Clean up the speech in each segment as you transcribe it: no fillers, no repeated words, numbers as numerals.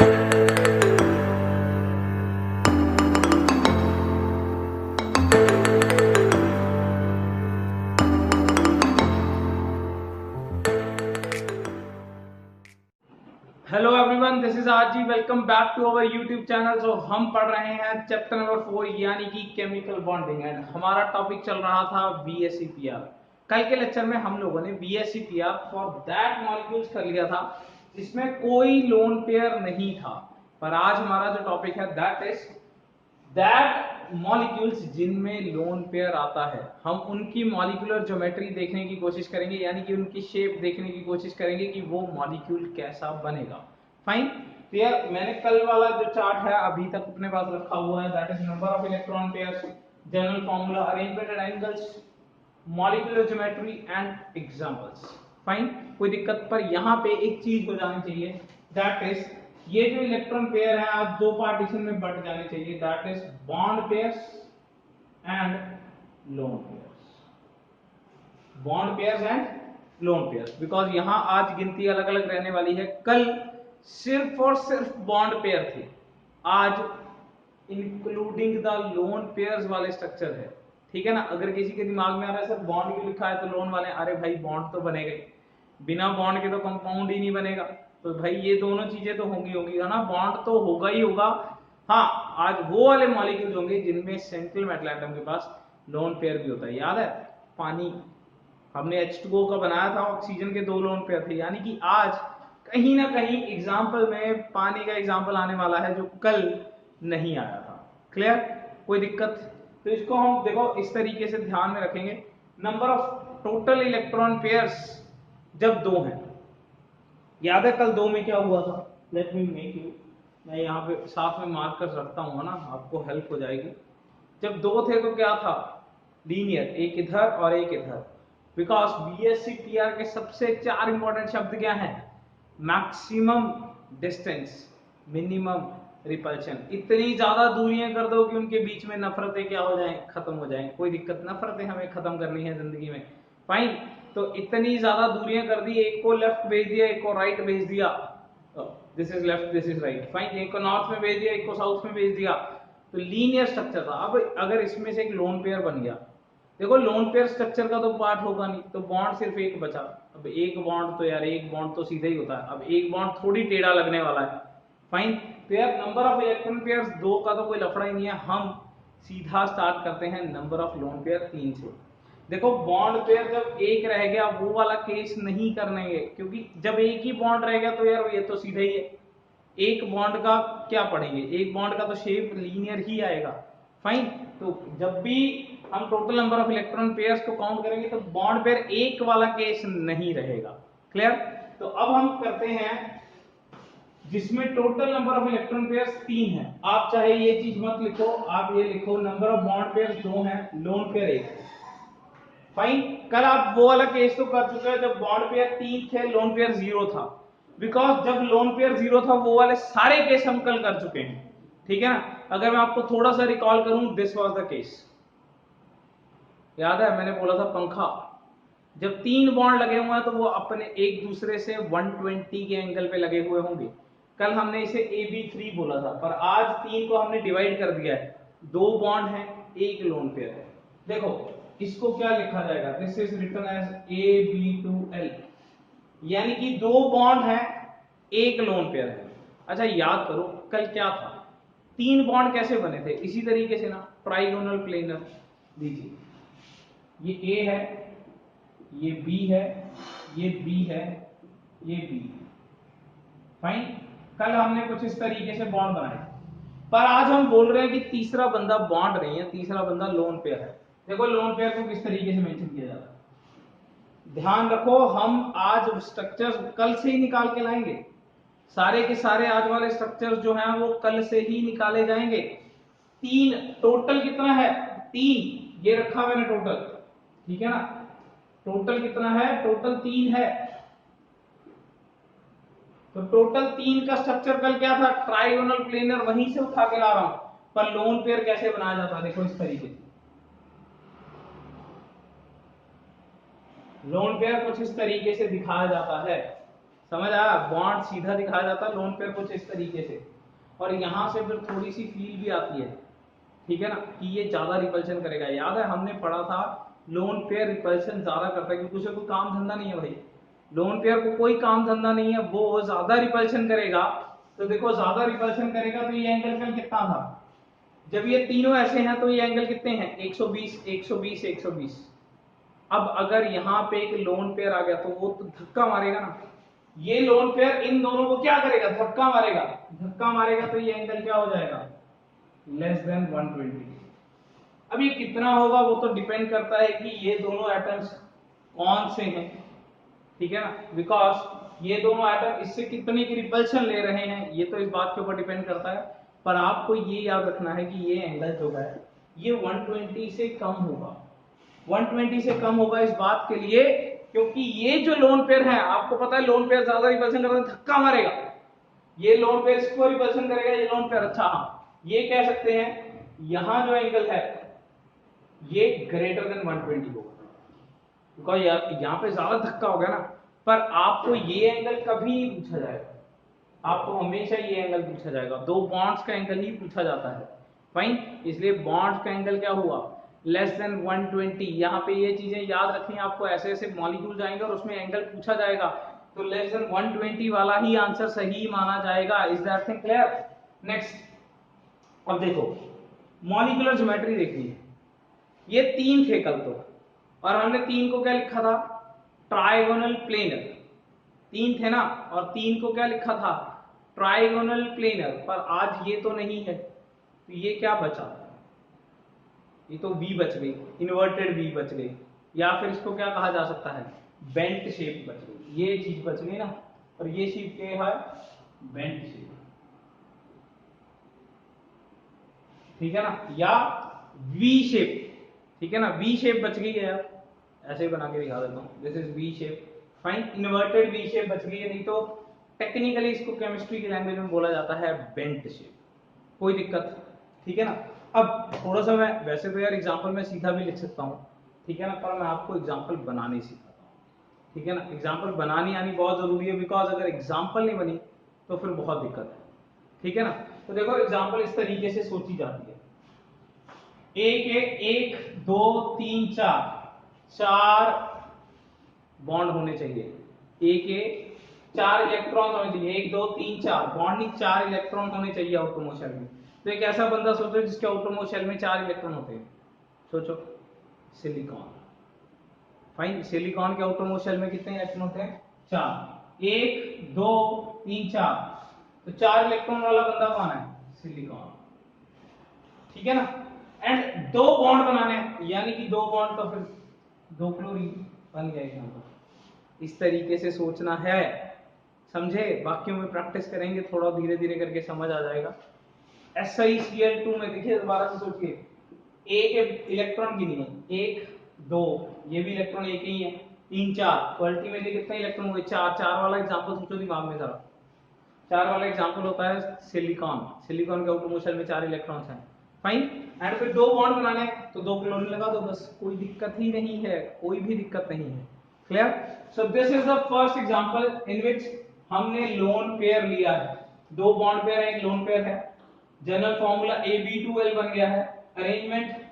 Hello everyone, this is RG. Welcome back to our YouTube channel. जो हम पढ़ रहे हैं चैप्टर नंबर 4 यानी कि केमिकल बॉन्डिंग एंड हमारा टॉपिक चल रहा था VSEPR। कल के लेक्चर में हम लोगों ने VSEPR फॉर दैट मॉलिक्यूल्स कर लिया था जिसमें कोई लोन पेयर नहीं था। पर आज हमारा जो टॉपिक है दैट इज दैट मॉलिक्यूल्स जिनमें लोन पेयर आता है। हम उनकी मॉलिक्यूलर ज्योमेट्री देखने की कोशिश करेंगे, यानी कि उनकी शेप देखने की कोशिश करेंगे कि वो मॉलिक्यूल कैसा बनेगा। फाइन। तो यार मैंने कल वाला जो चार्ट है अभी तक अपने पास रखा हुआ है, that is number of electron pairs, general formula, arrangement at angles, molecular geometry and examples. Fine. कोई दिक्कत? पर यहाँ पे एक चीज हो जानी चाहिए, दैट इज ये जो इलेक्ट्रॉन पेयर है आज दो पार्टीशन में बट जाने चाहिए, that is bond pairs and lone pairs. Bond pairs and lone pairs, because यहां आज गिनती अलग अलग रहने वाली है। कल सिर्फ और सिर्फ बॉन्ड पेयर थे, आज इंक्लूडिंग द लोन पेयर्स वाले स्ट्रक्चर है। ठीक है ना? अगर किसी के दिमाग में आ रहा है सर बॉन्ड क्यों लिखा है तो लोन वाले, अरे भाई बॉन्ड तो बनेगा ही, बिना बॉन्ड के तो कंपाउंड ही नहीं बनेगा। तो भाई ये दोनों चीजें तो होंगी है ना, बॉन्ड तो होगा ही होगा। हाँ, आज वो वाले मॉलिक्यूल्स होंगे जिनमें सेंट्रल मेटल एटम के पास लोन पेयर भी होता है। याद है पानी हमने H2O का बनाया था, ऑक्सीजन के दो लोन पेयर थे, यानी कि आज कहीं ना कहीं एग्जाम्पल में पानी का एग्जाम्पल आने वाला है जो कल नहीं आया था। क्लियर? कोई दिक्कत? तो इसको हम देखो इस तरीके से ध्यान में रखेंगे। Number of total electron pairs जब दो हैं, याद है कल दो में क्या हुआ था? लेट मी मेक यू, मैं यहाँ पे साथ में मार्कर्स रखता हूँ ना, आपको हेल्प हो जाएगी। जब दो थे तो क्या था? लीनियर, एक इधर और एक इधर। बिकॉज VSEPR के सबसे चार इंपॉर्टेंट शब्द क्या है? Maximum distance, minimum repulsion. इतनी ज्यादा दूरियां कर दो कि उनके बीच में नफरतें क्या हो जाएं, खत्म हो जाएं। कोई दिक्कत? नफरतें हमें खत्म करनी है जिंदगी में। फाइन। तो इतनी ज्यादा दूरियां कर दी, एक को लेफ्ट भेज दिया, एक को राइट भेज दिया, this is left, this is right. Fine. एक को नॉर्थ में भेज दिया, एक को साउथ में भेज दिया, तो लीनियर स्ट्रक्चर था। अब अगर इसमें से एक लोन पेयर बन गया, देखो लोन पेयर स्ट्रक्चर का तो पार्ट होगा नहीं, तो बॉन्ड सिर्फ एक बचा। अब एक बॉन्ड तो यार एक बॉन्ड तो सीधा ही होता है, अब एक बॉन्ड थोड़ी टेढ़ा लगने वाला है। फाइन। तो यार नंबर ऑफ इलेक्ट्रॉन पेयर्स दो का तो कोई लफड़ा ही नहीं है, हम सीधा स्टार्ट करते हैं नंबर ऑफ लोन पेयर 3 से। देखो बॉन्ड पेयर जब एक रह गया वो वाला केस नहीं करनेंगे, क्योंकि जब एक ही बॉन्ड रह गया तो यार ये तो सीधा ही है, एक बॉन्ड का क्या पढ़ेंगे, एक बॉन्ड का तो शेप लीनियर ही आएगा। फाइन। तो जब भी हम total number of electron pairs को काउंट करेंगे तो बॉन्ड पेयर एक वाला केस नहीं रहेगा। क्लियर? तो अब हम करते हैं जिसमें total number of electron pairs 3 है। आप चाहे ये चीज मत लिखो, आप ये लिखो नंबर ऑफ बॉन्ड पेयर्स 2 हैं, लोन पेयर 1। फाइन। कल आप वो वाला केस तो कर चुके हैं जब बॉन्ड पेयर 3 थे, लोन पेयर 0 था। बिकॉज जब लोन पेयर 0 था वो वाले सारे केस हम कल कर चुके हैं। ठीक है ना? अगर मैं आपको थोड़ा सा रिकॉल करूं, दिस वाज द केस। याद है मैंने बोला था पंखा जब 3 बॉन्ड लगे हुए हैं तो वो अपने एक दूसरे से 120 के एंगल पे लगे हुए होंगे। कल हमने इसे AB3 बोला था, पर आज 3 को हमने डिवाइड कर दिया है, 2 बॉन्ड है, एक लोन पेयर है। देखो इसको क्या लिखा जाएगा? This is written as AB2L, यानी कि 2 बॉन्ड है, एक लोन पेयर है। अच्छा याद करो कल क्या था? 3 बॉन्ड कैसे बने थे? इसी तरीके से ना, ट्राइगोनल प्लेनर। लीजिए ये A है, ये B है, ये B है, ये B है। फाइन। कल हमने कुछ इस तरीके से बॉन्ड बनाए, पर आज हम बोल रहे हैं कि तीसरा बंदा बॉन्ड नहीं है, तीसरा बंदा लोन पेयर है। देखो लोन पेयर को किस तरीके से मेंशन किया जाता है, ध्यान रखो। हम आज स्ट्रक्चर्स कल से ही निकाल के लाएंगे, सारे के सारे आज वाले स्ट्रक्चर्स जो हैं वो कल से ही निकाले जाएंगे। 3 टोटल कितना है? 3 ये रखा मैंने टोटल। ठीक है ना? टोटल कितना है? टोटल 3 है। तो टोटल 3 का स्ट्रक्चर कल क्या था? ट्राइगोनल प्लेनर, वहीं से उठा के ला रहा हूं। पर लोन पेयर कैसे बनाया जाता है? देखो इस तरीके से, लोन पेयर कुछ इस तरीके से दिखाया जाता है। समझ आया? बॉन्ड सीधा दिखाया जाता है, लोन पेयर कुछ इस तरीके से, और यहाँ से फिर थोड़ी सी फील भी आती है, ठीक है ना, कि ये ज्यादा रिपल्शन करेगा। याद है हमने पढ़ा था लोन पेयर रिपल्शन ज्यादा करता है क्योंकि उसे कोई काम धंधा नहीं है भाई। लोन पेयर को कोई काम धंधा नहीं है, वो ज्यादा रिपल्शन करेगा। तो देखो ज्यादा रिपल्शन करेगा तो ये एंगल कल कितना था, जब ये तीनों ऐसे हैं तो ये एंगल कितने हैं, 120 120 120। अब अगर यहाँ पे एक लोन पेयर आ गया तो वो तो धक्का मारेगा ना, ये लोन पेयर इन दोनों को क्या करेगा, धक्का मारेगा। धक्का मारेगा तो ये एंगल क्या हो जाएगा, लेस देन 120। अब ये कितना होगा वो तो डिपेंड करता है कि ये दोनों एटम्स कौन से हैं, ठीक है ना, बिकॉज ये दोनों एटम इससे कितने की रिपल्शन ले रहे हैं ये तो इस बात के ऊपर डिपेंड करता है। पर आपको ये याद रखना है कि ये एंगल जो है ये 120 से कम होगा। 120 से कम होगा इस बात के लिए क्योंकि ये जो लोन पेयर है, आपको पता है लोन पेयर ज्यादा रिपल्शन करता है, धक्का मारेगा। ये लोन पेयर इसको रिपल्शन करेगा, ये लोन पेयर, अच्छा हाँ ये कह सकते हैं यहां जो एंगल है ये ग्रेटर देन 120 होगा बिकॉज यहाँ पे ज्यादा धक्का हो गया ना। पर आपको ये एंगल कभी नहीं पूछा जाएगा, आपको हमेशा ये एंगल पूछा जाएगा, दो बॉन्ड्स का एंगल ही पूछा जाता है, फाइन। इसलिए बॉन्ड्स का एंगल क्या हुआ, लेस देन 120। यहाँ पे ये चीजें याद रखनी, आपको ऐसे ऐसे मॉलिक्यूल जाएंगे और उसमें एंगल पूछा जाएगा तो लेस देन 120 वाला ही आंसर सही माना जाएगा। Is that thing clear? Next, अब देखो मॉलिक्यूलर ज्योमेट्री देखनी है। ये तीन थे कल तो, और हमने तीन को क्या लिखा था, ट्राइगोनल प्लेनर। तीन थे ना, और तीन को क्या लिखा था, ट्राइगोनल प्लेनर। पर आज ये तो नहीं है, तो ये क्या बचा, ये तो V बच गई, इन्वर्टेड V बच गई, या फिर इसको क्या कहा जा सकता है, बेंट शेप बच गई। ये चीज बच गई ना, और ये शेप क्या है, बेंट शेप, ठीक है ना, या V शेप, ठीक है ना, V शेप बच गई है यार, ऐसे ही बना के दिखा देता हूं, this is V shape, fine. Inverted V shape बच गई है, नहीं तो टेक्निकली इसको केमिस्ट्री की लैंग्वेज में बोला जाता है बेंट शेप, कोई दिक्कत, ठीक है ना। अब थोड़ा सा मैं वैसे तो यार एग्जांपल में सीधा भी लिख सकता हूँ, ठीक है ना, पर मैं आपको एग्जांपल बनाने सिखाता हूँ, ठीक है ना। एग्जांपल बनानी आनी बहुत जरूरी है बिकॉज अगर एग्जांपल नहीं बनी तो फिर बहुत दिक्कत है, ठीक है ना। तो देखो एग्जांपल इस तरीके से सोची जाती है, एक दो तीन चार, चार बॉन्ड होने चाहिए, एक चार इलेक्ट्रॉन होने चाहिए, एक दो तीन चार बॉन्ड नहीं, चार इलेक्ट्रॉन होने चाहिए आउटरमोस्ट शेल में। तो एक ऐसा बंदा सोचो जिसके आउटरमोस्ट शेल में चार इलेक्ट्रॉन होते हैं, सोचो, सिलिकॉन, फाइन। सिलिकॉन के आउटरमोस्ट शेल में कितने इलेक्ट्रॉन होते हैं, चार, एक दो तीन चार, तो चार इलेक्ट्रॉन वाला बंदा कौन है, सिलिकॉन, ठीक है ना। एंड दो बॉन्ड बनाने, यानी कि दो बॉन्ड तो फिर दो क्लोरीन बन गया यहाँ पर। इस तरीके से सोचना है, समझे, बाकियों में प्रैक्टिस करेंगे थोड़ा, धीरे धीरे करके समझ आ जाएगा। SiCl2 में देखिए दोबारा से सोचिए, एक इलेक्ट्रॉन गिनिए, एक दो, ये भी इलेक्ट्रॉन एक ही है, तीन चार, तो अल्टीमेटली कितने इलेक्ट्रॉन हुए, चार। चार वाला एग्जांपल सोचो दिमाग में जरा, चार वाला एग्जांपल होता है सिलिकॉन, सिलिकॉन के आउटरमोस्ट शेल में चार इलेक्ट्रॉन्स हैं, फाइन। एंड फिर दो बॉन्ड बनाने तो दो क्लोरीन लगा दो, बस, कोई दिक्कत ही नहीं है, कोई भी दिक्कत नहीं है, clear. So this is the first example in which हमने लोन पेयर लिया है, दो बॉन्ड पेयर है, एक लोन पेयर है, जनरल फॉर्मूला AB2L बन गया है, अरेंजमेंट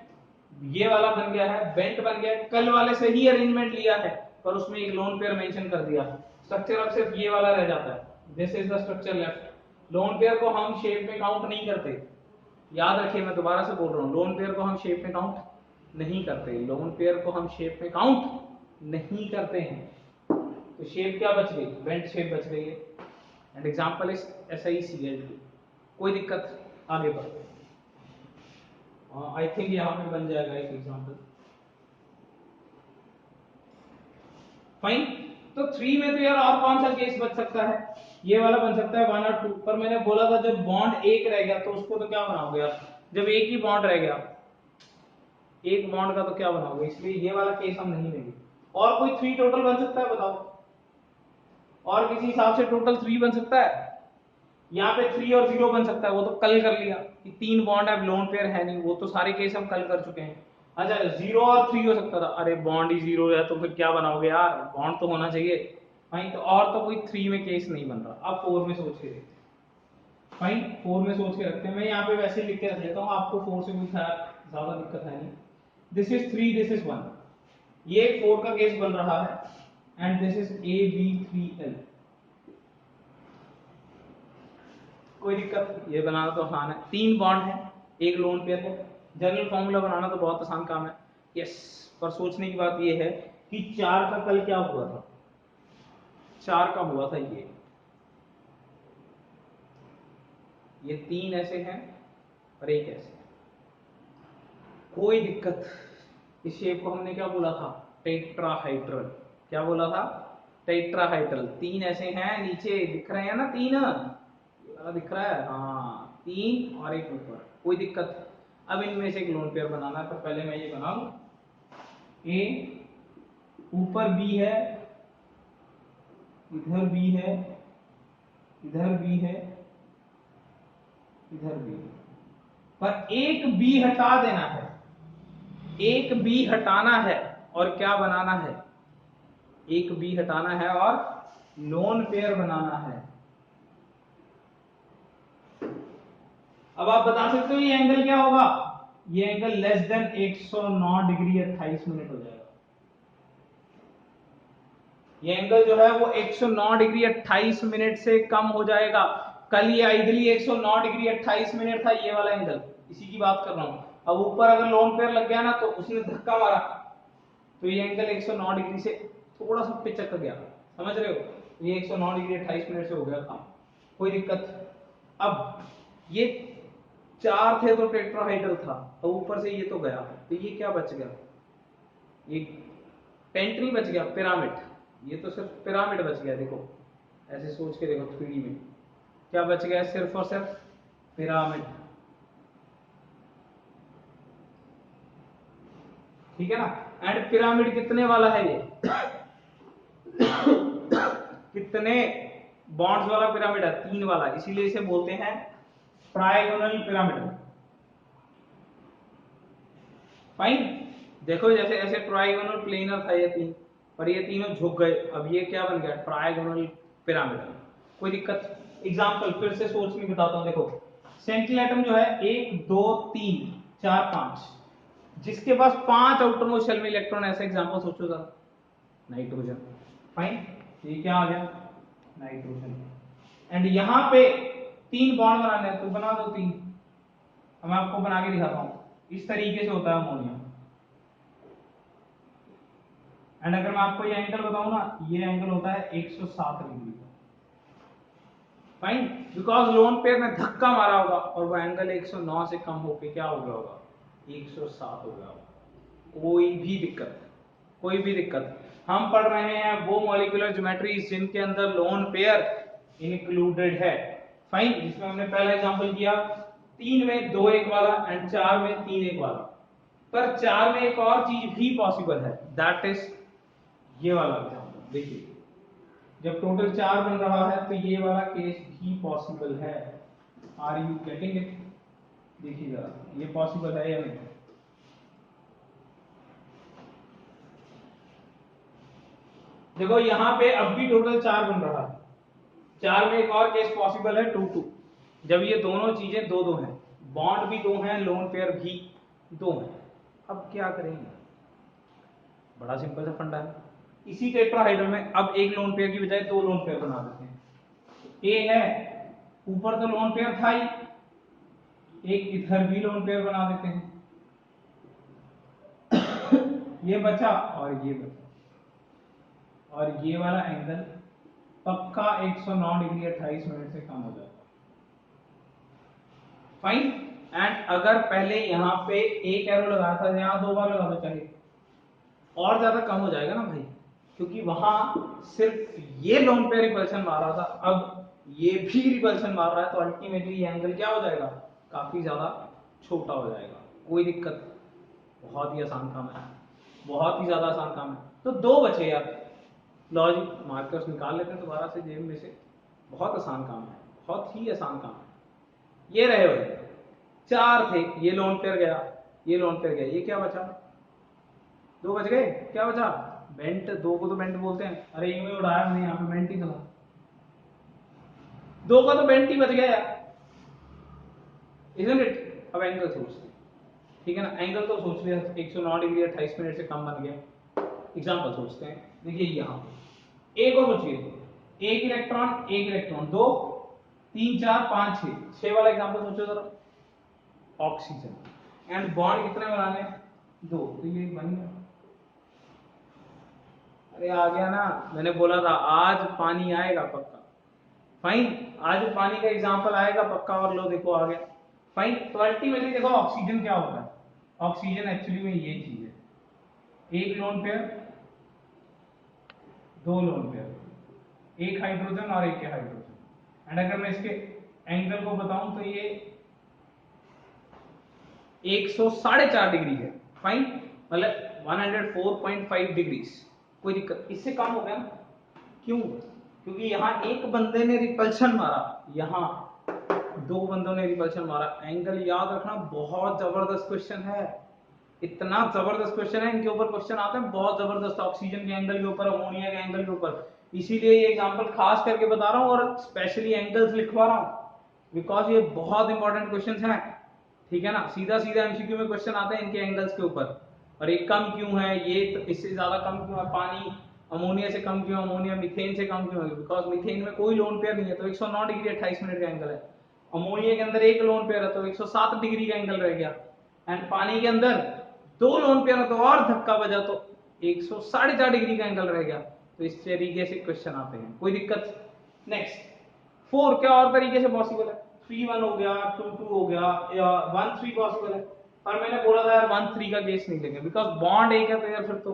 ये वाला बन गया है, बेंट बन गया है, कल वाले से ही अरेंजमेंट लिया है पर उसमें एक लोन पेयर मेंशन कर दिया, स्ट्रक्चर अब सिर्फ ये वाला रह जाता है, this is the structure left. Lone pair को हम शेप में काउंट नहीं करते, याद रखिए, मैं दोबारा से बोल रहा हूं, लोन पेयर को हम शेप में काउंट नहीं करते, लोन पेयर को हम शेप में काउंट नहीं करते हैं। तो शेप क्या बच गई, बेंट शेप बच गई है, एंड एग्जांपल इज SiCl2, कोई दिक्कत, आगे बढ़ते हैं। आई थिंक यहाँ पे बन जाएगा एक एग्जांपल, फाइन। तो 3 में तो यार और कौन सा केस बच सकता है, ये वाला बन सकता है 1 और 2, पर मैंने बोला था जब बॉन्ड एक रह गया तो उसको तो क्या बनाओगे आप, जब एक ही बॉन्ड रह गया, एक बॉन्ड का तो क्या बनाओगे, इसलिए ये वाला केस हम नहीं लेंगे। और कोई 3 टोटल बन सकता है, बताओ, और किसी हिसाब से टोटल 3 बन सकता है, यहाँ पे 3 और 0 बन सकता है, वो तो कल कर लिया कि 3 बॉन्ड है, लोन पेयर है नहीं, वो तो सारे केस हम कल कर चुके हैं। अच्छा 0 और 3 हो सकता था, अरे बॉन्ड ही 0 है तो फिर क्या बनाओगे यार, बॉन्ड तो होना चाहिए, फाइन, तो और तो कोई 3 में केस नहीं बन रहा। अब 4 में सोच के देखते हैं। फाइन, 4 में सोच के रखते हैं। मैं यहाँ पे वैसे लिख के रख लेता हूँ, आपको 4 से कोई ज्यादा दिक्कत है नहीं। दिस इज 3, दिस इज 1, ये 4 का केस बन रहा है, एंड दिस इज AB3L। कोई दिक्कत, ये बनाना तो आसान है। 3 बॉन्ड है, एक लोन पेयर है। जनरल फॉर्मूला बनाना तो बहुत आसान काम है। यस, पर सोचने की बात ये है कि 4 का कल क्या हुआ था। 4 का हुआ था ये 3 ऐसे हैं और एक ऐसे है। कोई दिक्कत, इस शेप को हमने क्या बोला था, टेट्राहाइड्रल। क्या बोला था, टेट्राहाइड्रल। 3 ऐसे हैं, नीचे दिख रहे हैं ना 3, दिख रहा है, हाँ 3 और एक ऊपर। कोई दिक्कत। अब इनमें से एक लोन पेयर बनाना है, तो पहले मैं ये बना लूं। ए, ऊपर बी है, इधर बी है, इधर बी है, इधर बी है, पर एक बी हटा देना है, एक बी हटाना है और क्या बनाना है, एक बी हटाना है और लोन पेयर बनाना है। अब आप बता सकते हो ये एंगल क्या होगा, ये angle less than 109 degree 28 minute हो जाएगा। ये एंगल जो है वो 109 डिग्री 28 मिनट से कम हो जाएगा। कल ये आइडली 109 डिग्री 28 मिनट था, ये वाला एंगल, इसी की बात कर रहा हूं। अब ऊपर अगर लोन पेयर लग गया ना, तो उसने धक्का मारा, तो ये एंगल 109 डिग्री से थोड़ा सा पिचक गया, समझ रहे हो। ये 109 डिग्री 28 मिनट से हो गया काम, कोई दिक्कत। अब ये 4 थे तो टेट्राहाइड्रल था, और ऊपर से ये तो गया, तो ये क्या बच गया, ये पेंट नहीं बच गया, पिरामिड। ये तो सिर्फ पिरामिड बच गया। देखो ऐसे सोच के देखो, 3D में क्या बच गया, सिर्फ और सिर्फ पिरामिड। ठीक है ना। एंड पिरामिड कितने वाला है ये कितने बॉन्ड्स वाला पिरामिड है, 3 वाला, इसीलिए इसे बोलते हैं ट्रायगोनल पिरामिड। फाइन, देखो जैसे ऐसे ट्रायगोनल प्लेनर था ये 3, पर ये तीनों झुक गए, अब ये क्या बन गया, ट्रायगोनल पिरामिड। कोई दिक्कत। एग्जांपल फिर से सोच के बताता हूं। देखो सेंट्रल एटम जो है 1 2 3 4 5, जिसके पास 5 आउटरमोस्ट शेल में इलेक्ट्रॉन, ऐसा एग्जांपल सोचो जरा, नाइट्रोजन। फाइन, ये क्या आ गया, नाइट्रोजन। एंड यहां पे 3 बॉन्ड बनाने हैं, तो बना दो 3। अब मैं आपको बना के दिखाता हूं, इस तरीके से होता है अमोनिया। एंड अगर मैं आपको ये एंगल बताऊं ना, ये एंगल होता है 107 डिग्री का। फाइन, बिकॉज लोन पेयर में धक्का मारा होगा और वो एंगल 109 से कम होके क्या हो गया होगा, 107 हो गया होगा। कोई भी दिक्कत, कोई भी दिक्कत। हम पढ़ रहे हैं वो मॉलिक्यूलर ज्योमेट्री जिनके अंदर लोन पेयर इंक्लूडेड है। फाइन, जिसमें हमने पहला एग्जांपल किया 3 में 2 1 वाला एंड 4 में 3 1 वाला। पर 4 में एक और चीज भी पॉसिबल है, दैट इज ये वाला एग्जांपल। देखिए जब टोटल 4 बन रहा है, तो ये वाला केस भी पॉसिबल है। Are you getting it? देखिए जरा, ये पॉसिबल है या नहीं। देखो यहां पे अब भी टोटल 4 बन रहा है, 4 में एक और केस पॉसिबल है 2 2, जब ये दोनों चीजें 2 2 हैं, बॉन्ड भी 2 हैं, लोन पेयर भी 2 हैं। अब क्या करेंगे, बड़ा सिंपल सा फंडा है। इसी टेट्राहाइड्रल में अब एक लोन पेयर की बजाय 2 लोन पेयर बना देते हैं। ए है, ऊपर तो लोन पेयर था ही, एक इधर भी लोन पेयर बना देते हैं। ये बचा और ये बचा, और ये वाला एंगल पक्का 109 डिग्री 28 मिनट से कम हो जाएगा। फाइन, एंड अगर पहले यहां पे एक एरो लगाया था, यहां 2 बार लगा दो चाहिए, और ज्यादा कम हो जाएगा ना भाई, क्योंकि वहां सिर्फ ये लोन पेयर रिपल्शन मार रहा था, अब ये भी रिपल्शन मार रहा है, तो अल्टीमेटली ये एंगल क्या हो जाएगा, काफी ज्यादा छोटा हो जाएगा। कोई दिक्कत, बहुत ही आसान काम है, बहुत ही ज्यादा आसान काम है। तो 2 बचे यार, लॉजिक मार्कर्स निकाल लेते हैं दोबारा से जेब में से। बहुत आसान काम है, बहुत ही आसान काम है। ये रहे भाई 4 थे, ये लोन पेयर गया, ये लोन पेयर गया, ये क्या बचा, 2 बच गए, क्या बचा बेंट, दो को तो बेंट बोलते हैं। अरे एक में उड़ाया मैंने, यहाँ पे बेंट ही था, दो का तो बेंट ही बच गया यार, इजंट इट। अब एंगल सोचते हैं, ठीक है ना, एंगल तो सोच लिया 109 डिग्री 28 मिनट से कम बन गया। एग्जांपल सोचते हैं, देखिए यहाँ पे एक और सोचिए, एक इलेक्ट्रॉन, दो, तीन, चार, पांच, छह वाला एग्जांपल सोचो जरा। ऑक्सीजन एंड बॉन्ड कितने बनाने हैं, दो, तो ये बन गया। अरे आ गया ना, मैंने बोला था आज पानी आएगा पक्का। फाइन, आज पानी का एग्जांपल आएगा पक्का, और लो देखो आ गया। फाइन, तो अल्टीमेटली देखो ऑक्सीजन क्या होता है, ऑक्सीजन एक्चुअली में ये चीज है, एक लोन पेयर, दो लोन पेयर, एक हाइड्रोजन और एक हाइड्रोजन। एंड अगर मैं इसके एंगल को बताऊं तो ये 104.5 डिग्री है। फाइन, मतलब 104.5 डिग्री, कोई दिक्कत, इससे कम हो गया ना, क्यों, क्योंकि यहाँ एक बंदे ने रिपल्शन मारा, यहाँ दो बंदों ने रिपल्शन मारा। एंगल याद रखना, बहुत जबरदस्त क्वेश्चन है, इतना जबरदस्त क्वेश्चन है, इनके ऊपर क्वेश्चन आते हैं बहुत जबरदस्त, ऑक्सीजन के एंगल के ऊपर, अमोनिया के एंगल के ऊपर। इसीलिए ये एग्जांपल खास करके बता रहा हूँ और स्पेशली एंगल्स लिखवा रहा हूँ, बिकॉज ये बहुत इंपॉर्टेंट क्वेश्चन है, ठीक है ना। सीधा सीधा एमसीक्यू में क्वेश्चन आते हैं इनके एंगल्स के ऊपर। और ये कम क्यों है, ये तो इससे ज्यादा कम क्यों है, पानी अमोनिया से कम क्यों, अमोनिया मीथेन से कम क्यों है, बिकॉज मीथेन में कोई लोन पेयर नहीं है, तो 109 डिग्री 28 मिनट का एंगल है। अमोनिया के अंदर एक लोन पेयर है, तो 107 डिग्री का एंगल रह गया। एंड पानी के अंदर दो लोन पेयर है, तो और धक्का बजा, तो 104.5 डिग्री का एंगल रह गया। तो इस तरीके से क्वेश्चन आते हैं, कोई दिक्कत। नेक्स्ट, 4 क्या और तरीके से पॉसिबल है, 3-1 हो गया, 2-2 हो गया, या 1-3 पॉसिबल है। और मैंने बोला था यार 1-3 का केस नहीं लेंगे, बिकॉज बॉन्ड एक है, तो यार फिर तो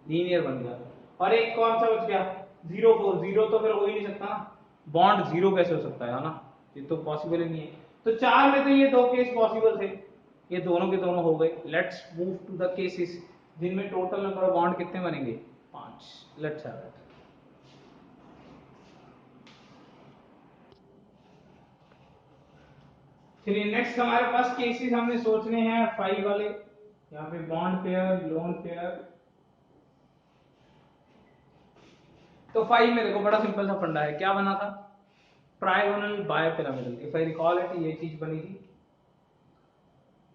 लीनियर बन गया। और एक कौन सा बच गया, 0-4, 0 तो फिर हो ही नहीं सकता ना, बॉन्ड 0 कैसे हो सकता है ना, ये तो पॉसिबल ही नहीं है। तो 4 में तो ये दो केस पॉसिबल थे, ये दोनों के दोनों हो गए। Let's move to the cases जिनमें टोटल नंबर ऑफ बॉन्ड कितने बनेंगे, 5। Let's have it. चलिए नेक्स्ट हमारे पास केसेस हमने सोचने हैं 5 वाले, यहाँ पे बॉन्ड पेयर, लोन पेयर। तो 5 में देखो बड़ा सिंपल सा फंडा है, क्या बना था, trigonal bipyramidal, if I recall it, ये चीज बनी थी।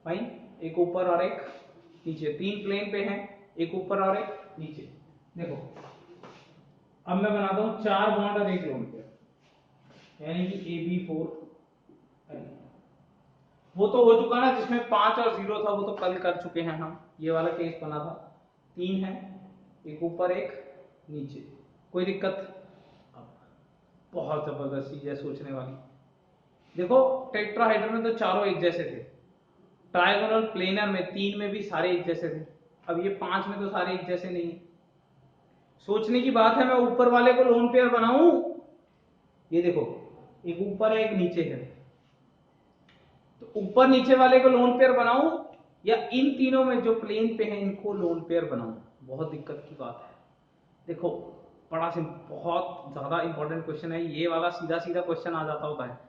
फाइन, एक ऊपर और एक नीचे, 3 प्लेन पे हैं, एक ऊपर और एक नीचे। देखो अब मैं बनाता हूं 4 बॉन्ड और एक लोन पेयर, यानी कि AB4। वो तो हो चुका ना, जिसमें 5 और 0 था, वो तो कल कर चुके हैं हम, ये वाला केस बना था। 3 है, एक ऊपर एक नीचे, कोई दिक्कत। अब बहुत जबरदस्त चीज है सोचने वाली, देखो टेट्राहाइड्रल में तो चारों एक जैसे थे, ट्राइगोनल प्लेनर में 3 में भी सारे एक जैसे थे, अब ये 5 में तो सारे एक जैसे नहीं है। सोचने की बात है, मैं ऊपर वाले को लोन पेयर बनाऊं, ये देखो एक ऊपर है एक नीचे है, तो ऊपर नीचे वाले को लोन पेयर बनाऊं, या इन तीनों में जो प्लेन पे हैं इनको लोन पेयर बनाऊं, बहुत दिक्कत की बात है। देखो बड़ा बहुत ज्यादा इंपॉर्टेंट क्वेश्चन है ये वाला, सीधा सीधा क्वेश्चन आ जाता होता है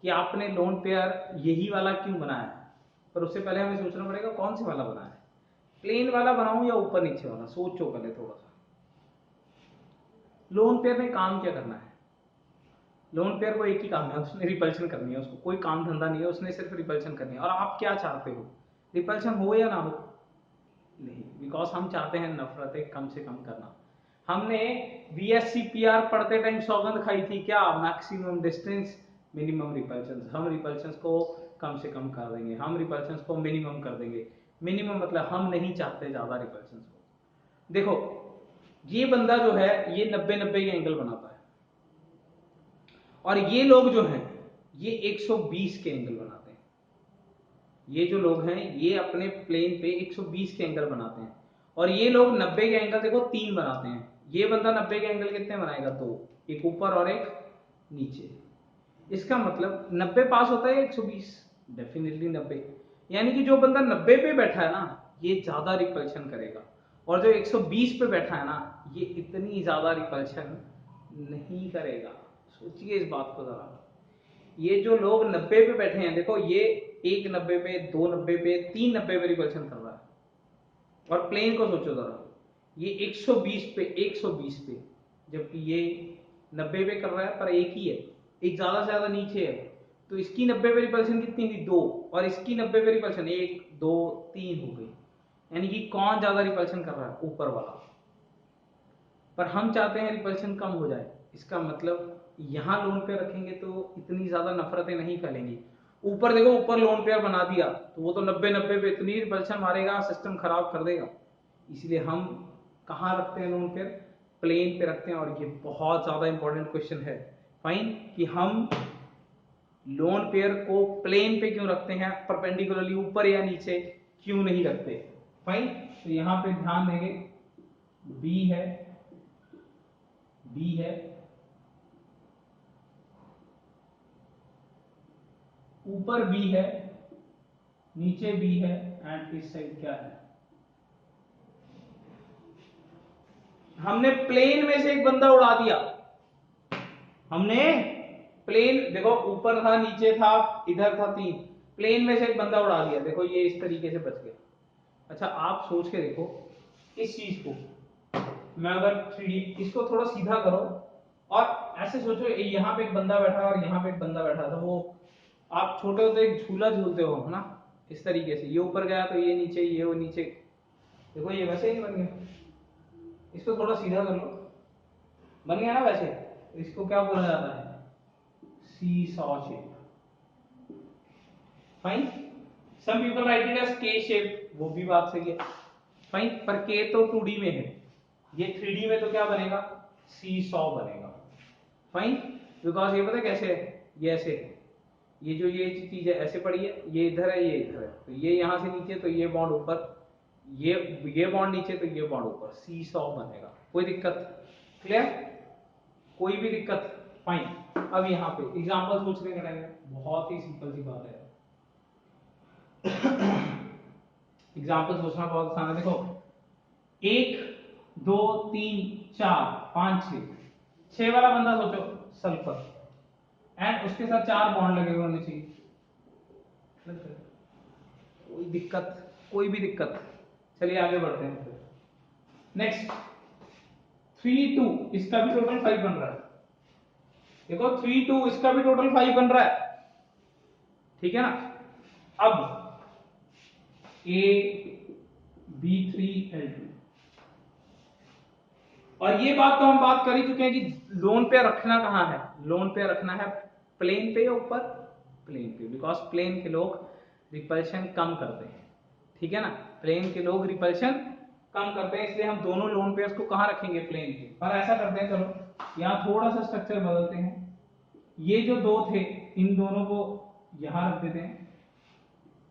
कि आपने लोन पेयर यही वाला क्यों बनाया है, पर उससे पहले हमें सोचना पड़ेगा कौन से वाला बनाया है, प्लेन वाला बनाऊं या ऊपर नीचे वाला, सोचो पहले थोड़ा सा। लोन पेयर ने काम क्या करना है, लोन पेयर को एक ही काम है, उसने रिपल्शन करनी है, उसको कोई काम धंधा नहीं है, उसने सिर्फ रिपल्शन करनी है। और आप क्या चाहते हो, रिपल्शन हो या ना हो, नहीं, बिकॉज हम चाहते हैं नफरतें कम से कम करना। हमने VSCPR पढ़ते टाइम सौगंध खाई थी, क्या, मैक्सिमम डिस्टेंस मिनिमम रिपल्शन, हम रिपल्शन को कम से कम कर देंगे, हम रिपल्शन को मिनिमम कर देंगे। मिनिमम मतलब हम नहीं चाहते ज्यादा रिपल्शन को। देखो ये बंदा जो है ये 90-90 के एंगल बनाता है, और ये लोग जो हैं ये 120 के एंगल बनाते हैं, ये जो लोग हैं ये अपने प्लेन पे 120 के एंगल बनाते हैं, और ये लोग 90 के एंगल देखो 3 बनाते हैं। ये बंदा 90 के एंगल कितने बनाएगा, 2, एक ऊपर और एक नीचे। इसका मतलब 90 पास होता है 120, डेफिनेटली 90, यानी कि जो बंदा 90 पे बैठा है ना ये ज्यादा रिपल्शन करेगा, और जो 120 पे बैठा है ना ये इतनी ज्यादा रिपल्शन नहीं करेगा। सोचिए इस बात को जरा, ये जो लोग 90 पे बैठे हैं, देखो ये एक 90 पे, 2 90 पे, 3 90 पे रिपल्शन कर रहा है, और प्लेन को सोचो जरा, ये 120 पे 120 पे, जबकि ये 90 पे कर रहा है, पर एक ही है, एक ज्यादा से ज्यादा नीचे है। तो इसकी 90 पे रिपल्शन कितनी थी, 2, और इसकी 90 पे रिपल्शन 1 2 3 हो गई। यानी कि कौन ज्यादा रिपल्शन कर रहा है, ऊपर वाला। पर हम चाहते हैं रिपल्शन कम हो जाए, इसका मतलब यहाँ लोन पेयर रखेंगे तो इतनी ज्यादा नफरतें नहीं फैलेंगी। ऊपर देखो, ऊपर लोन पेयर बना दिया तो वो तो 90 पे इतनी रिपल्शन मारेगा, सिस्टम खराब कर देगा। इसलिए हम कहाँ रखते हैं लोन पेयर, प्लेन पे रखते हैं। और ये बहुत ज्यादा इंपॉर्टेंट क्वेश्चन है फाइन, कि हम लोन पेयर को प्लेन पे क्यों रखते हैं, परपेंडिकुलरली ऊपर या नीचे क्यों नहीं रखते। फाइन, तो यहाँ पे ध्यान देंगे, बी है, बी है, ऊपर बी है, नीचे बी है, एंड इस साइड क्या है। हमने प्लेन में से एक बंदा उड़ा दिया, हमने प्लेन, देखो ऊपर था, नीचे था, इधर था 3, प्लेन में से एक बंदा उड़ा दिया। देखो ये इस तरीके से बच गया। अच्छा आप सोच के देखो इस चीज को, मैं अगर 3D इसको थोड़ा सीधा करो और ऐसे सोचो, यहाँ पे एक बंदा बैठा और यहाँ पे एक बंदा बैठा, तो वो आप छोटे होते एक झूला झूलते हो ना, इस तरीके से, ये ऊपर गया तो ये नीचे, ये वो नीचे, देखो ये वैसे ही बन गया। इसको थोड़ा सीधा कर लो, बन गया ना वैसे। इसको क्या बोला जाता है, seesaw shape. Fine, some people write it as K shape, वो भी बात सही है। फाइन, पर के तो 2D में है, ये 3D में तो क्या बनेगा, सी सॉ बनेगा। फाइन, बिकॉज ये पता कैसे है, ये ऐसे है, ये जो ये चीज है ऐसे पड़ी है, ये इधर है, ये इधर है, तो ये यहां से नीचे तो ये बॉन्ड ऊपर, ये बॉन्ड नीचे तो ये बॉन्ड ऊपर, सी सॉ बनेगा। कोई दिक्कत, क्लियर, कोई भी दिक्कत। फाइन, अब यहाँ पे एग्जांपल सोचने का टाइम है, बहुत ही सिंपल सी बात है। एग्जांपल सोचना बहुत आसान है। देखो 1 2 3 4 5 6 वाला बंदा सोचो, सल्फर, एंड उसके साथ 4 बॉन्ड लगे हुए होने चाहिए। कोई दिक्कत, कोई भी दिक्कत। चलिए आगे बढ़ते हैं फिर। नेक्स्ट 3 2, इसका भी टोटल 5 बन रहा है। देखो 3 2 इसका भी टोटल 5 बन रहा है, ठीक है ना। अब A B3 L2, और ये बात तो हम बात कर ही चुके हैं कि लोन पे रखना कहाँ है, लोन पे रखना है प्लेन पे या ऊपर, प्लेन पे, बिकॉज प्लेन के लोग रिपल्शन कम करते हैं, ठीक है ना। प्लेन के लोग रिपल्शन कम करते हैं, इसलिए हम दोनों लोन पेयर्स को कहाँ रखेंगे, प्लेन पे। पर ऐसा करते हैं, चलो यहाँ थोड़ा सा स्ट्रक्चर बदलते हैं, ये जो दो थे इन दोनों को यहाँ रख देते हैं,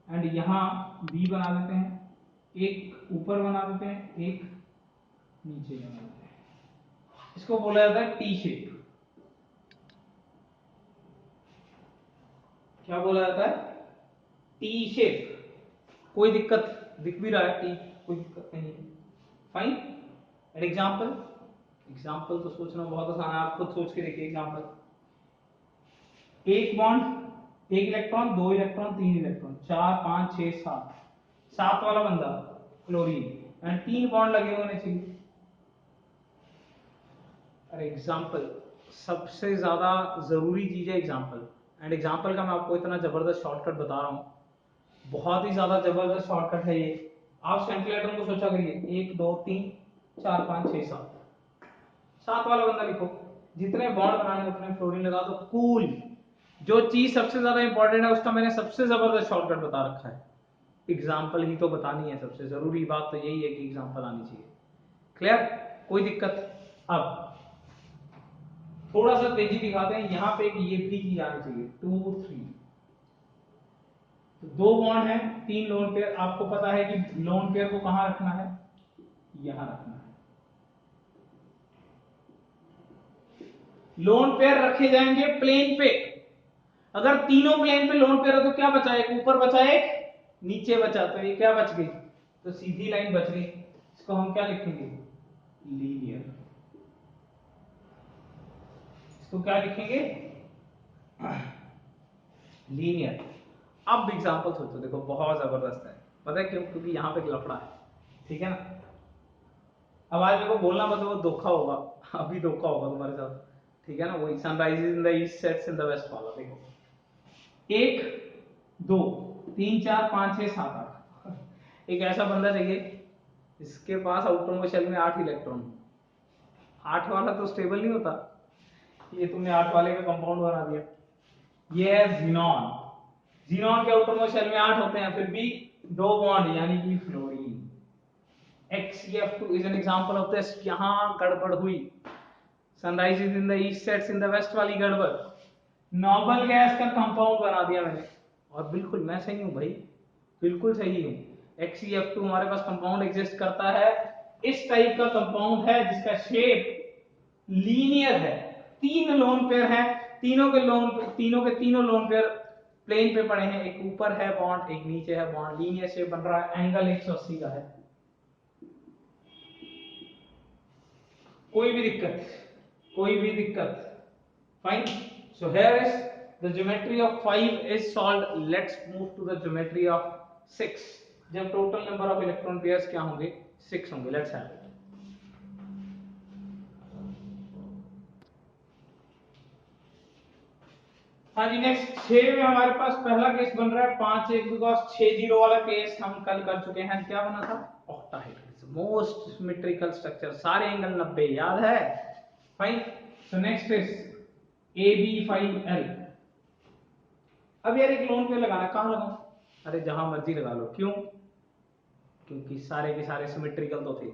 एंड यहाँ बी बना देते हैं, एक ऊपर बना देते हैं, एक नीचे बना देते हैं। इसको बोला जाता है टी शेप। क्या बोला जाता है, टी शेप। कोई दिक्कत, दिख भी रहा है टी, कोई दिक्कत नहीं है। फाइन, एन एग्जाम्पल, एग्जाम्पल तो सोचना बहुत आसान है, आप खुद सोच के देखिए एग्जाम्पल। एक बॉन्ड, एक इलेक्ट्रॉन, 2 इलेक्ट्रॉन, 3 इलेक्ट्रॉन, 4 5 6 7, 7 वाला बंदा क्लोरीन, एंड 3 बॉन्ड लगे होने चाहिए। अरे एग्जाम्पल सबसे ज्यादा जरूरी चीज है, एग्जाम्पल। एंड एग्जाम्पल का मैं आपको इतना जबरदस्त शॉर्टकट बता रहा हूँ, बहुत ही ज्यादा जबरदस्त शॉर्टकट है ये। आप सेंटिलेटर को सोचा करिए, 1 2 3 4 5 6 7, 7 वाला बंदा लिखो, जितने बॉन्ड बनाने उतने फ्लोरीन लगा दो, कूल। जो चीज सबसे ज्यादा इंपॉर्टेंट है उसका मैंने सबसे जबरदस्त शॉर्टकट बता रखा है, एग्जाम्पल ही तो बतानी है, सबसे जरूरी बात तो यही है कि एग्जाम्पल आनी चाहिए। क्लियर, कोई दिक्कत। अब थोड़ा सा तेजी दिखाते हैं, यहाँ पे एक ये भी चीज आनी चाहिए, 2 3, तो 2 बॉन्ड है, 3 लोन पेयर। आपको पता है कि लोन पेयर को कहां रखना है, यहां रखना है। लोन पेयर रखे जाएंगे प्लेन पे। अगर तीनों प्लेन पे लोन पेयर है तो क्या बचा, एक ऊपर बचा, एक नीचे बचा, तो ये क्या बच गई, तो सीधी लाइन बच गई। इसको हम क्या लिखेंगे, लीनियर। इसको क्या लिखेंगे, लीनियर। अब एग्जांपल सोचो, देखो बहुत जबरदस्त है, पता है क्यों, क्योंकि यहां पे एक लफड़ा है, ठीक है ना। अब आज मेरे को बोलना मतलब वो धोखा होगा, अभी धोखा होगा तुम्हारे साथ, ठीक है ना। वही sunrises in the east sets in the west वाला। देखो 1 2 3 4 5 6 7 8 एक ऐसा बंदा चाहिए इसके पास आउटरमोस्ट शेल में 8 इलेक्ट्रॉन। 8 वाला तो स्टेबल नहीं होता, ये तुमने 8 वाले का कंपाउंड बना दिया। ये है जीनॉन। जीनॉन के आउटरमोस्ट शेल में 8 होते हैं, फिर भी 2 बॉन्ड यानी कि fluorine. XeF2 is an example of this. यहां गड़बड़ हुई, sunrises in the east sets in the west वाली गड़बड़। नोबल गैस का कंपाउंड बना दिया मैंने, और बिल्कुल मैं सही हूं भाई, बिल्कुल सही हूं। XeF2 हमारे पास कंपाउंड एग्जिस्ट करता है, इस टाइप का कंपाउंड है जिसका शेप लीनियर है। 3 लोन पेयर है, तीनों के तीनों लोन पेयर प्लेन पे पड़े हैं। एक ऊपर है बॉन्ड, एक नीचे है बॉन्ड, लीनियर शेप बन रहा है, एंगल 180 का है। कोई भी दिक्कत fine. So here is the geometry of 5 is solved. Let's move to the geometry of 6, जब total number of electron pairs क्या होंगे, 6 होंगे। Let's have it. हाँ जी, नेक्स्ट 6 में हमारे पास पहला केस बन रहा है 5 1, बिकॉज 6 0 वाला केस हम कल कर चुके हैं। क्या बना था, ऑक्टाहेड्रल, मोस्ट सिमेट्रिकल स्ट्रक्चर, सारे एंगल 90, याद है। Fine. So next is AB5L। अब यार एक लोन पेयर लगाना, कहां लगाऊं? अरे जहां मर्जी लगा लो। क्यों? क्योंकि सारे के सारे सिमेट्रिकल तो थे,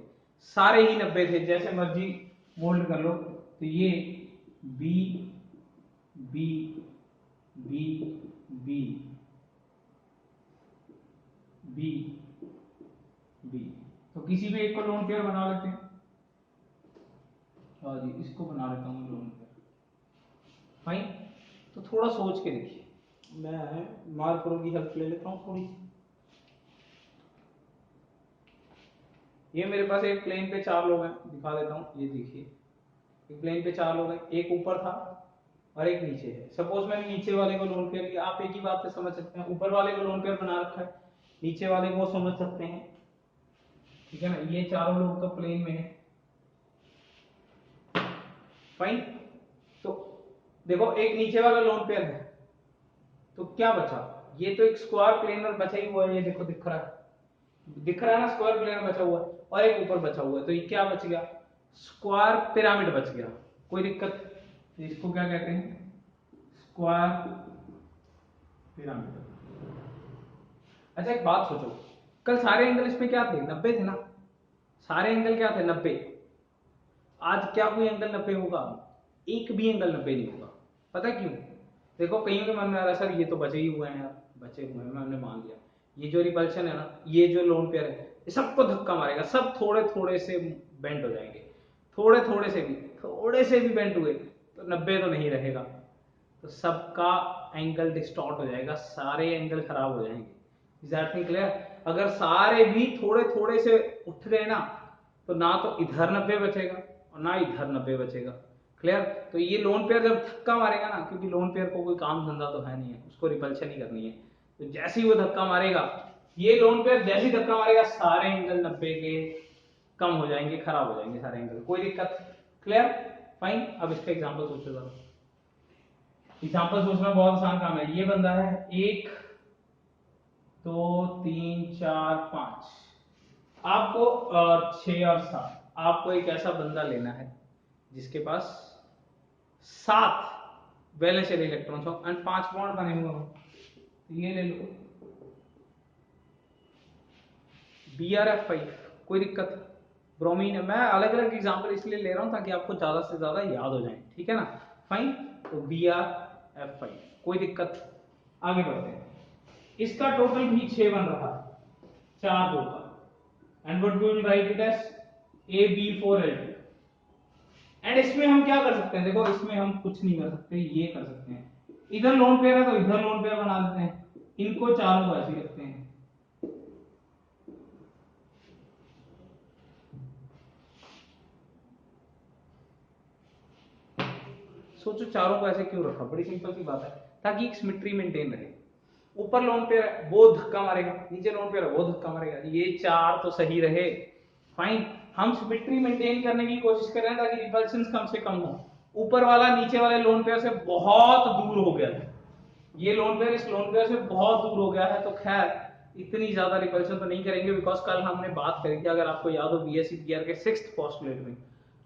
सारे ही 90 थे, जैसे मर्जी मोल्ड कर लो। तो ये B B B B B B, तो किसी भी एक को लोन पेयर बना लेते हैं। हाँ जी, इसको बना लेता हूँ लोन पेयर। फाइन। तो थोड़ा सोच के देखिए, मैं मार्करों की हेल्प ले लेता हूँ थोड़ी सी। ये मेरे पास एक प्लेन पे 4 लोग हैं, दिखा देता हूँ। ये देखिए, एक प्लेन पे 4 लोग हैं, एक ऊपर था और एक नीचे है। सपोज मैंने नीचे वाले को लोन पेयर लिया, आप एक ही बात से समझ सकते हैं। ऊपर वाले को लोन पेयर बना रखा है, नीचे वाले को समझ सकते हैं, ठीक है ना। ये चारों लोग तो प्लेन में है। फाइन। तो देखो एक नीचे वाला लोन पेयर है, तो क्या बचा? ये तो एक स्क्वायर प्लेनर बचा ही हुआ है, ये देखो दिख रहा है ना, स्क्वायर प्लेनर बचा हुआ है, और एक ऊपर बचा हुआ है। तो ये क्या बच गया? स्क्वायर पिरामिड बच गया। कोई दिक्कत? इसको क्या कहते हैं? Square pyramid. अच्छा एक बात सोचो, कल सारे एंगल इसमें क्या थे? 90 थे ना। सारे एंगल क्या थे? 90। आज क्या कोई एंगल 90 होगा? एक भी एंगल 90 नहीं होगा। पता क्यों? देखो कईयों के मन में आ रहा है सर ये तो बचे ही हुए हैं यार, बचे हुए हैं, हमने मान लिया। ये जो रिपल्शन है ना, ये जो लोन पेयर है, ये सबको धक्का मारेगा, सब थोड़े थोड़े से बेंड हो जाएंगे। थोड़े से भी बेंड हुए तो 90 तो नहीं रहेगा, तो सबका एंगल डिस्टॉर्ट हो जाएगा, सारे एंगल खराब हो जाएंगे। Is that thing clear? अगर सारे भी थोड़े थोड़े से उठ गए ना, तो ना तो इधर 90 बचेगा और ना इधर 90 बचेगा। क्लियर? तो ये लोन पेयर जब धक्का मारेगा ना, क्योंकि लोन पेयर को कोई काम धंधा तो है नहीं है, उसको रिपल्शन ही करनी है, तो जैसे ही वो धक्का मारेगा, ये लोन पेयर जैसे ही धक्का मारेगा, सारे एंगल 90 के कम हो जाएंगे, खराब हो जाएंगे सारे एंगल। कोई दिक्कत? क्लियर? फाइन। अब इसका एग्जाम्पल सोचो जरा। एग्जाम्पल सोचना बहुत आसान काम है। ये बंदा है 1 2 3 4 5, आपको 6 और 7, आपको एक ऐसा बंदा लेना है जिसके पास 7 वैलेंशियल इलेक्ट्रॉन्स हो एंड 5 बॉन्ड बने हुए हो। ये ले लो BrF5। कोई दिक्कत? ब्रोमीन है। मैं अलग अलग एग्जांपल इसलिए ले रहा हूं ताकि आपको ज्यादा से ज्यादा याद हो जाए, ठीक है ना। फाइन। तो BrF5, कोई दिक्कत? आगे बढ़ते हैं। इसका टोटल भी 6 बन रहा है, 4 2 का, and what we will write it as AB4L2। And इसमें हम क्या कर सकते हैं? देखो इसमें हम कुछ नहीं कर सकते, ये कर सकते हैं, इधर लोन पेयर है तो इधर लोन पेयर बना देते हैं, इनको चारों को ऐसे रखते हैं। सोचो चारों को ऐसे क्यों रखा? बड़ी सिंपल सी बात है, ताकि एक सिमेट्री मेंटेन रहे। ऊपर लोन पेयर है वो धक्का मारेगा, नीचे लोन पेयर है वो धक्का मारेगा, ये 4 तो सही रहे। फाइन। हम सिमेट्री मेंटेन करने की कोशिश कर रहे हैं ताकि रिपल्शन कम से कम हो। ऊपर वाला नीचे वाले लोन पेयर से बहुत दूर हो गया है, ये लोन पेयर इस लोन पेयर से बहुत दूर हो गया है, तो खैर इतनी ज्यादा रिपल्शन तो नहीं करेंगे, बिकॉज कल हमने बात करी थी, अगर आपको याद हो बीएससी गियर के 6th पोस्टुलेट में,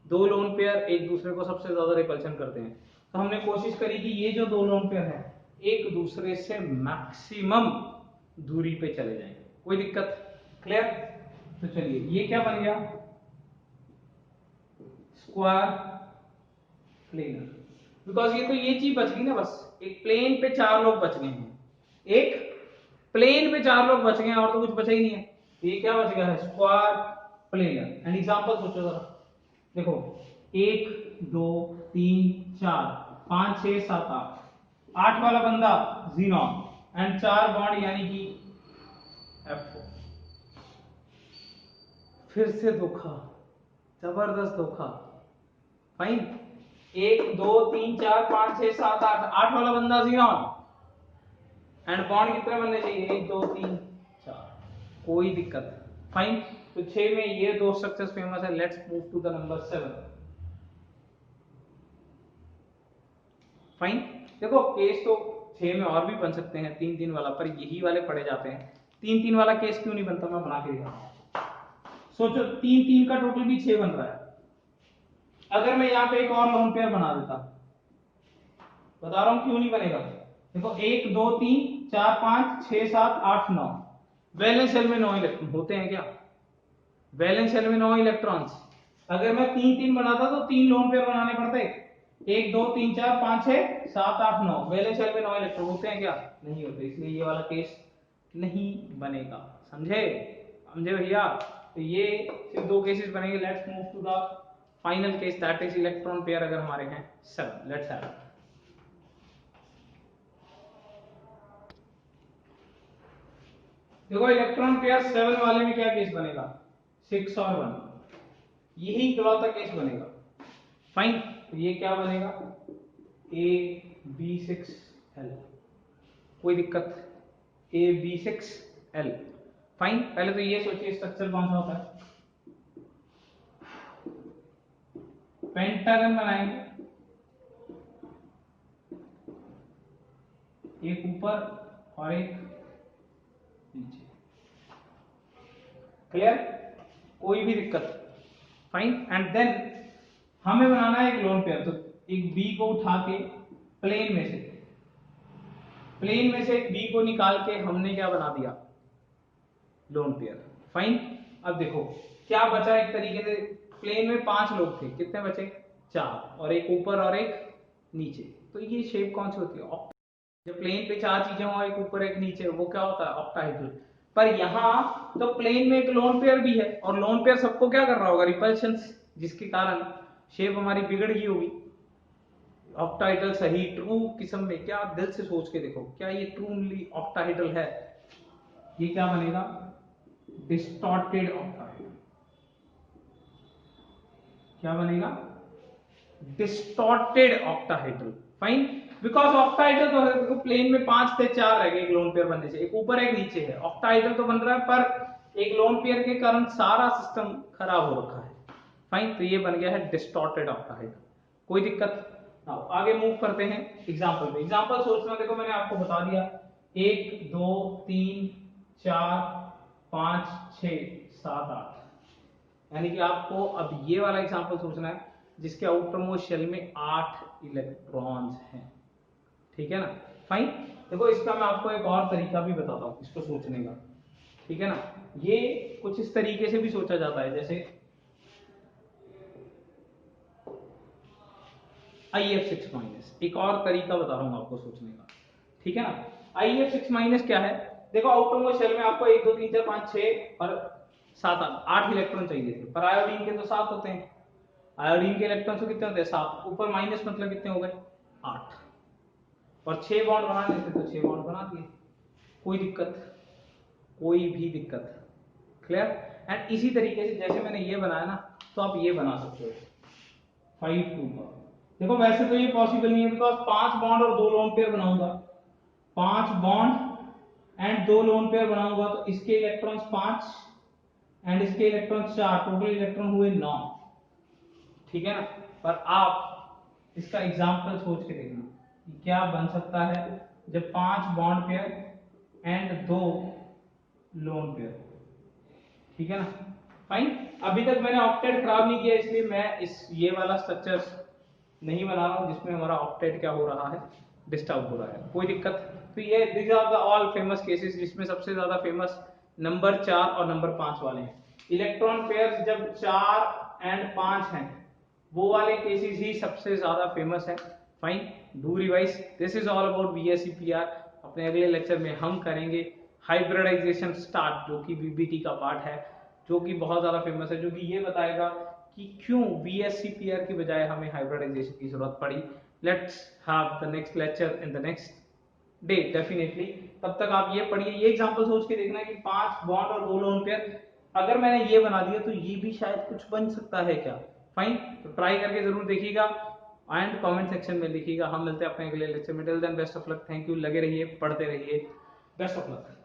दो लोन पेयर एक दूसरे को सबसे ज्यादा रिपल्शन करते हैं, तो हमने कोशिश करी कि ये जो दो लोन पेयर है एक दूसरे से मैक्सिमम दूरी पे चले जाएं, कोई दिक्कत? क्लियर? तो चलिए ये क्या बन गया, स्क्वायर प्लेनर, बिकॉज ये तो ये चीज बच गई ना, बस एक प्लेन पे 4 लोग बच गए हैं, एक प्लेन पे 4 लोग बच गए हैं और तो कुछ बचा ही नहीं है, तो ये क्या बच गया है, स्क्वायर प्लेनर। एंड एग्जांपल सोचो जरा, देखो 1 2 3 4 5 6 7 8 वाला बंदा xenon एंड 4 बॉन्ड यानी कि F4। फिर से धोखा, जबरदस्त धोखा। फाइन, 1 2 3 4 5 6 7 8 8 वाला बंदा xenon एंड बॉन्ड कितने बनने चाहिए, 1 2 3 4, कोई दिक्कत? फाइन, तो 6 में ये दो स्ट्रक्चर्स फेमस है। Let's move to the number 7। Fine, देखो केस तो 6 में और भी बन सकते हैं 3 3 वाला, पर यही वाले पड़े जाते हैं। 3 3 वाला केस क्यों नहीं बनता, मैं बना के दिखा रहा हूं। सोचो 3 3 का टोटल भी 6 बन रहा है, अगर मैं यहाँ पे एक और लोन पेयर बना देता, बता रहा हूं क्यों नहीं बनेगा। देखो 1 2 3 4 5 6 7 8 9, वैलेंस शेल में 9 इलेक्ट्रॉन होते हैं क्या, वैलेंस शेल में 9 इलेक्ट्रॉन्स। अगर मैं 3 3 बनाता तो 3 लोन पेयर बनाने पड़ते, 1 2 3 4 5 6 7 8 9, वैलेंस शेल में 9 इलेक्ट्रॉन होते हैं क्या, नहीं होते, इसलिए ये वाला केस नहीं बनेगा। समझे? समझे भैया? तो ये सिर्फ दो केसेस बनेंगे। Let's move to the final case, that is electron pair अगर हमारे हैं 7। Let's have it. देखो इलेक्ट्रॉन पेयर 7 वाले में क्या केस बनेगा, 6 और 1, यही इकलौता केस बनेगा। फाइन, तो ये क्या बनेगा, AB6L, कोई दिक्कत, AB6L। फाइन, पहले तो ये सोचिए स्ट्रक्चर कौन सा होता है, पेंटागन बनाएंगे, एक ऊपर और एक नीचे। क्लियर? कोई भी दिक्कत? फाइन, एंड देन हमें बनाना है एक लोन पेयर, तो एक बी को उठा के प्लेन में से एक बी को निकाल के हमने क्या बना दिया, लोन पेयर। फाइन, अब देखो क्या बचा, एक तरीके से प्लेन में 5 लोग थे, कितने बचे, 4, और एक ऊपर और एक नीचे। तो ये शेप कौन सी होती है, जब प्लेन पे 4 चीजें हो, एक ऊपर एक नीचे, वो क्या होता है, ऑक्टाहेड्रल। पर यहाँ तो प्लेन में एक लोन पेयर भी है, और लोन पेयर सबको क्या कर रहा होगा, रिपल्शन, जिसके कारण शेप हमारी बिगड़ गई होगी। ऑक्टाहेड्रल सही ट्रू किस्म में, क्या दिल से सोच के देखो, क्या ये ट्रूली ऑक्टाहेड्रल है, ये क्या बनेगा, डिस्टॉर्टेड ऑक्टाहेड्रल। क्या बनेगा, distorted octahedral. Fine, because octahedral तो प्लेन में 5 थे, 4 रह गए एक लोन पेयर बनने से, एक ऊपर एक नीचे है, ऑक्टाहेड्रल तो बन रहा है, पर एक लोन पेयर के कारण सारा सिस्टम खराब हो रखा है। फाइन, तो ये बन गया है डिस्टॉर्टेड ऑक्टाहेड्रल, कोई दिक्कत? आगे मूव करते हैं एग्जांपल पे। एग्जांपल सोचना, देखो मैंने आपको बता दिया 1 2 3 4 5 6 7 8, यानी कि आपको अब ये वाला एग्जांपल सोचना है जिसके आउटर मोस्ट शेल में 8 इलेक्ट्रॉन्स हैं, ठीक है ना। फाइन, देखो इसका मैं आपको एक और तरीका भी बताता हूं इसको सोचने का, ठीक है ना। ये कुछ इस तरीके से भी सोचा जाता है, जैसे IF6-, एक और तरीका बता रहा हूं आपको सोचने का, ठीक है ना। IF6- क्या है, देखो आउटर मोस्ट शेल में आपको 1 2 3 4 5 6 और 7 8 इलेक्ट्रॉन चाहिए थे, पर आयोडीन के तो 7 होते हैं, आयोडीन के इलेक्ट्रॉन से कितने होते हैं, 7, ऊपर माइनस मतलब कितने हो गए, 8, और 6 बॉन्ड बनाने थे तो 6 बॉन्ड बना दिए, कोई दिक्कत, कोई भी दिक्कत? क्लियर? एंड इसी तरीके से जैसे मैंने ये बनाया ना, तो आप ये बना सकते हो 5 2 का। देखो वैसे तो ये पॉसिबल नहीं है, बिकॉज 5 बॉन्ड और 2 लोन पेयर बनाऊंगा, 5 बॉन्ड एंड 2 लोन पेयर बनाऊंगा, तो इसके इलेक्ट्रॉन्स 5 एंड इसके इलेक्ट्रॉन 4, टोटल इलेक्ट्रॉन हुए 9, ठीक है ना। पर आप इसका एग्जाम्पल सोच के देखना कि क्या बन सकता है जब 5 bond pair and 2 lone pair, ठीक है ना। फाइन, अभी तक मैंने ऑक्टेट खराब नहीं किया, इसलिए मैं ये वाला स्ट्रक्चर नहीं बना रहा हूं जिसमें हमारा ऑक्टेट क्या हो रहा है, डिस्टर्ब हो रहा है, कोई दिक्कत। तो ये this are the all famous cases, जिसमें सबसे ज्यादा फेमस नंबर 4 और नंबर 5 वाले हैं। इलेक्ट्रॉन पेयर्स जब 4 एंड 5 हैं, वो वाले केसेस ही सबसे ज्यादा फेमस है। Fine, do revise, this is all about VSEPR। अपने अगले लेक्चर में हम करेंगे हाइब्रिडाइजेशन स्टार्ट, जो कि VBT का पार्ट है, जो कि बहुत ज्यादा फेमस है, जो कि ये बताएगा कि क्यों VSEPR की बजाय हमें हाइब्रिडाइजेशन की जरूरत पड़ी। Let's have the next lecture in the next day definitely. तब तक आप ये पढ़िए, ये एग्जांपल सोच के देखना कि 5 बॉन्ड और 2 लोन पेयर, अगर मैंने ये बना दिया तो ये भी शायद कुछ बन सकता है क्या। फाइन, तो ट्राई करके जरूर देखिएगा एंड कमेंट सेक्शन में लिखिएगा। हम मिलते हैं अपने अगले लेक्चर में। Till then best of luck, thank you, लगे रहिए, पढ़ते रहिए, बेस्ट ऑफ लक।